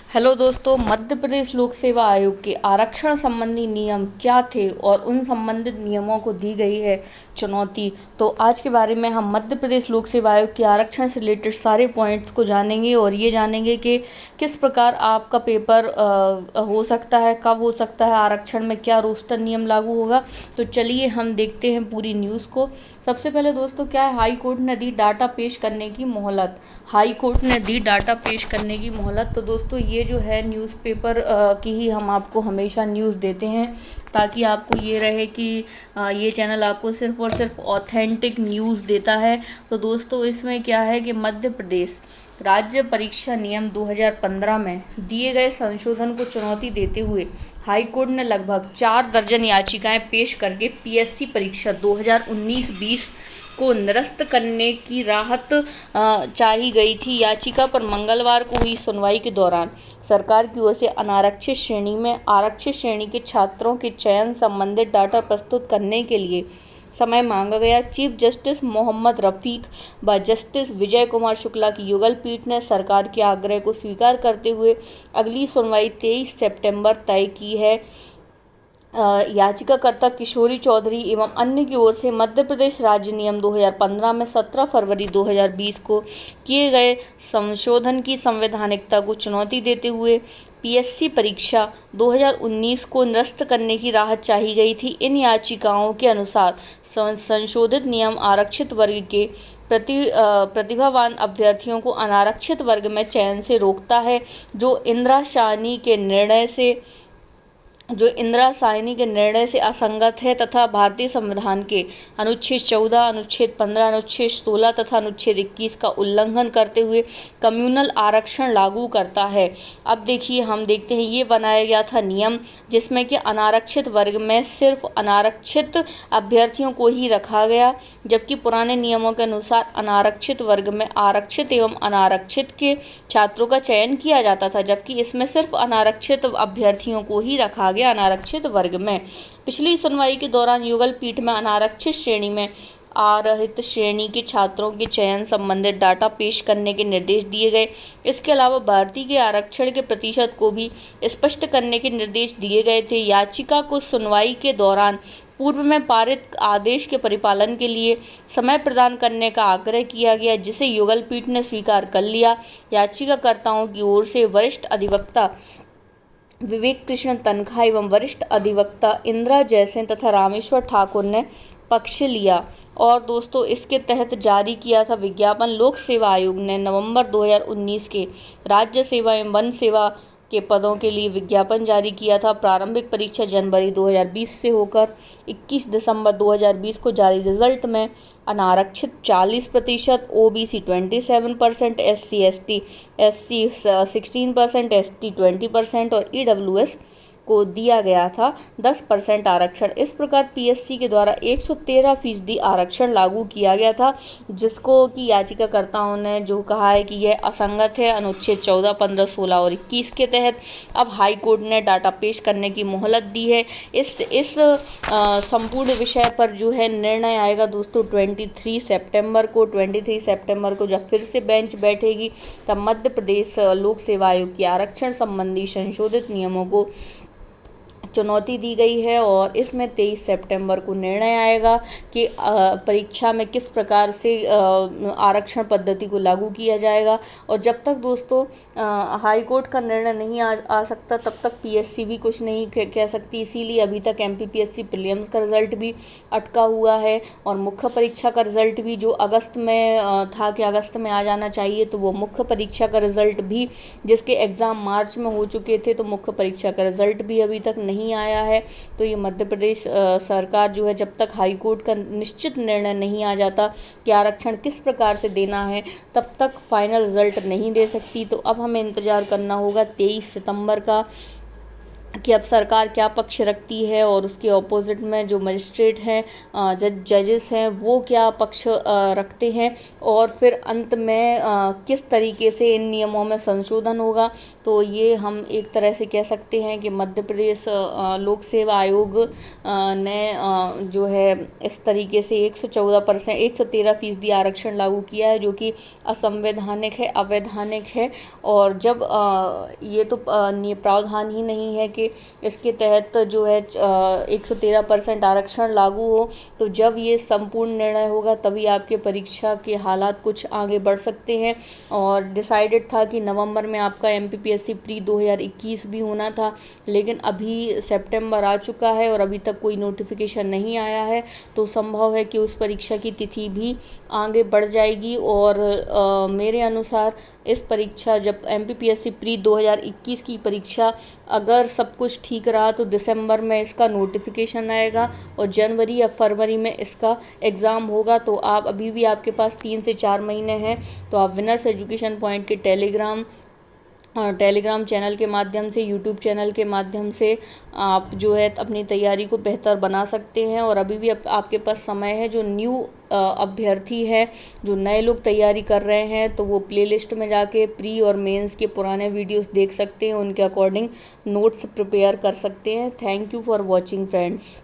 Hello दोस्तों, मध्य प्रदेश लोक सेवा आयोग के आरक्षण संबंधी नियम क्या थे और उन संबंधित नियमों को दी गई है चुनौती। तो आज के बारे में हम मध्य प्रदेश लोक सेवा आयोग के आरक्षण से रिलेटेड सारे पॉइंट्स को जानेंगे और ये जानेंगे कि किस प्रकार आपका पेपर हो सकता है, कब हो सकता है, आरक्षण में क्या रोस्टर नियम लागू होगा। तो चलिए हम देखते हैं पूरी न्यूज़ को। सबसे पहले दोस्तों, क्या है, हाई कोर्ट ने दी डाटा पेश करने की मोहलत। हाई कोर्ट ने दी डाटा पेश करने की मोहलत। तो दोस्तों, ये जो है न्यूज़पेपर की ही हम आपको हमेशा न्यूज़ देते हैं ताकि आपको ये रहे कि ये चैनल आपको सिर्फ और सिर्फ ऑथेंटिक न्यूज़ देता है। तो दोस्तों, इसमें क्या है कि मध्य प्रदेश राज्य परीक्षा नियम 2015 में दिए गए संशोधन को चुनौती देते हुए हाई कोर्ट ने लगभग 4 दर्जन याचिकाएं पेश करके पीएससी परीक्षा 2019-20 को निरस्त करने की राहत चाही गई थी। याचिका पर मंगलवार को हुई सुनवाई के दौरान सरकार की ओर से अनारक्षित श्रेणी में आरक्षित श्रेणी के छात्रों के चयन संबंधित डाटा प्रस्तुत करने के लिए समय मांगा गया। चीफ जस्टिस मोहम्मद रफीक व जस्टिस विजय कुमार शुक्ला की युगल पीठ ने सरकार के आग्रह को स्वीकार करते हुए अगली सुनवाई 23 सितंबर तय की है। याचिकाकर्ता किशोरी चौधरी एवं अन्य की ओर से मध्य प्रदेश राज्य नियम 2015 में 17 फरवरी 2020 को किए गए संशोधन की संवैधानिकता को चुनौती देते हुए पीएससी परीक्षा 2019 को निरस्त करने की राहत चाही गई थी। इन याचिकाओं के अनुसार संशोधित नियम आरक्षित वर्ग के प्रतिभावान अभ्यर्थियों को अनारक्षित वर्ग में चयन से रोकता है, जो इंदिरा साहनी के निर्णय से असंगत है तथा भारतीय संविधान के अनुच्छेद 14, अनुच्छेद 15, अनुच्छेद 16 तथा अनुच्छेद 21 का उल्लंघन करते हुए कम्युनल आरक्षण लागू करता है। अब देखिए, हम देखते हैं, ये बनाया गया था नियम जिसमें कि अनारक्षित वर्ग में सिर्फ अनारक्षित अभ्यर्थियों को ही रखा गया, जबकि पुराने नियमों के अनुसार अनारक्षित वर्ग में आरक्षित एवं अनारक्षित के छात्रों का चयन किया जाता था, जबकि इसमें सिर्फ अनारक्षित अभ्यर्थियों को ही रखा गया अनारक्षित वर्ग में। पिछली सुनवाई के दौरान युगल पीठ में अनारक्षित श्रेणी में आरहित श्रेणी के छात्रों के चयन संबंधित डाटा पेश करने के निर्देश दिए गए। इसके अलावा भर्ती के आरक्षण के प्रतिशत को भी स्पष्ट करने के निर्देश दिए गए थे। याचिका को सुनवाई के दौरान पूर्व में पारित आदेश के परिपालन के लिए समय प्रदान करने का आग्रह किया गया, जिसे युगल पीठ ने स्वीकार कर लिया। याचिकाकर्ताओं की ओर से वरिष्ठ अधिवक्ता विवेक कृष्ण तनखा एवं वरिष्ठ अधिवक्ता इंदिरा जयसेन तथा रामेश्वर ठाकुर ने पक्ष लिया। और दोस्तों, इसके तहत जारी किया था विज्ञापन। लोक सेवा आयोग ने नवंबर 2019 के राज्य सेवा एवं वन सेवा के पदों के लिए विज्ञापन जारी किया था। प्रारंभिक परीक्षा जनवरी 2020 से होकर 21 दिसंबर 2020 को जारी। रिजल्ट में अनारक्षित 40%, ओबीसी 27%, SC ST 16%, ST 20% और ईडब्ल्यूएस को दिया गया था 10% आरक्षण। इस प्रकार पीएससी के द्वारा 113% आरक्षण लागू किया गया था, जिसको कि याचिकाकर्ताओं ने जो कहा है कि यह असंगत है अनुच्छेद 14, 15, 16 और 21 के तहत। अब हाई कोर्ट ने डाटा पेश करने की मोहलत दी है। इस संपूर्ण विषय पर जो है निर्णय आएगा दोस्तों 23 सितंबर को। 23 सितंबर को जब फिर से बेंच बैठेगी, तब मध्य प्रदेश लोक सेवा आयोग के आरक्षण संबंधी संशोधित नियमों को चुनौती दी गई है और इसमें 23 सितंबर को निर्णय आएगा कि परीक्षा में किस प्रकार से आरक्षण पद्धति को लागू किया जाएगा। और जब तक दोस्तों हाई कोर्ट का निर्णय नहीं आ सकता, तब तक पीएससी भी कुछ नहीं कह सकती। इसीलिए अभी तक एमपीपीएससी प्रीलिम्स का रिजल्ट भी अटका हुआ है और मुख्य परीक्षा का रिजल्ट भी, जो अगस्त में था कि अगस्त में आ जाना चाहिए, तो वो मुख्य परीक्षा का रिजल्ट भी, जिसके एग्ज़ाम मार्च में हो चुके थे, तो मुख्य परीक्षा का रिजल्ट भी अभी तक नहीं आया है। तो ये मध्य प्रदेश सरकार जो है, जब तक हाई कोर्ट का निश्चित निर्णय नहीं आ जाता कि आरक्षण किस प्रकार से देना है, तब तक फाइनल रिजल्ट नहीं दे सकती। तो अब हमें इंतज़ार करना होगा 23 सितंबर का, कि अब सरकार क्या पक्ष रखती है और उसके ऑपोजिट में जो मजिस्ट्रेट हैं, जजेस हैं, वो क्या पक्ष रखते हैं, और फिर अंत में किस तरीके से इन नियमों में संशोधन होगा। तो ये हम एक तरह से कह सकते हैं कि मध्य प्रदेश लोक सेवा आयोग ने जो है इस तरीके से 114% 113% आरक्षण लागू किया है, जो कि असंवैधानिक है, अवैधानिक है। और जब ये तो प्रावधान ही नहीं है कि इसके तहत जो है 113% आरक्षण लागू हो, तो जब ये संपूर्ण निर्णय होगा तभी आपके परीक्षा के हालात कुछ आगे बढ़ सकते हैं। और डिसाइडेड था कि नवंबर में आपका एमपीपीएससी प्री 2021 भी होना था, लेकिन अभी सितंबर आ चुका है और अभी तक कोई नोटिफिकेशन नहीं आया है, तो संभव है कि उस परीक्षा की तिथि भी आगे बढ़ जाएगी। और मेरे अनुसार इस परीक्षा, जब एमपीपीएससी प्री 2021 की परीक्षा अगर सब कुछ ठीक रहा, तो दिसंबर में इसका नोटिफिकेशन आएगा और जनवरी या फरवरी में इसका एग्ज़ाम होगा। तो आप अभी भी आपके पास 3 से 4 महीने हैं, तो आप विनर्स एजुकेशन पॉइंट के टेलीग्राम चैनल के माध्यम से, यूट्यूब चैनल के माध्यम से आप जो है अपनी तैयारी को बेहतर बना सकते हैं। और अभी भी आपके पास समय है। जो न्यू अभ्यर्थी है, जो नए लोग तैयारी कर रहे हैं, तो वो प्लेलिस्ट में जाके प्री और मेंस के पुराने वीडियोस देख सकते हैं, उनके अकॉर्डिंग नोट्स प्रिपेयर कर सकते हैं। Thank you for watching friends.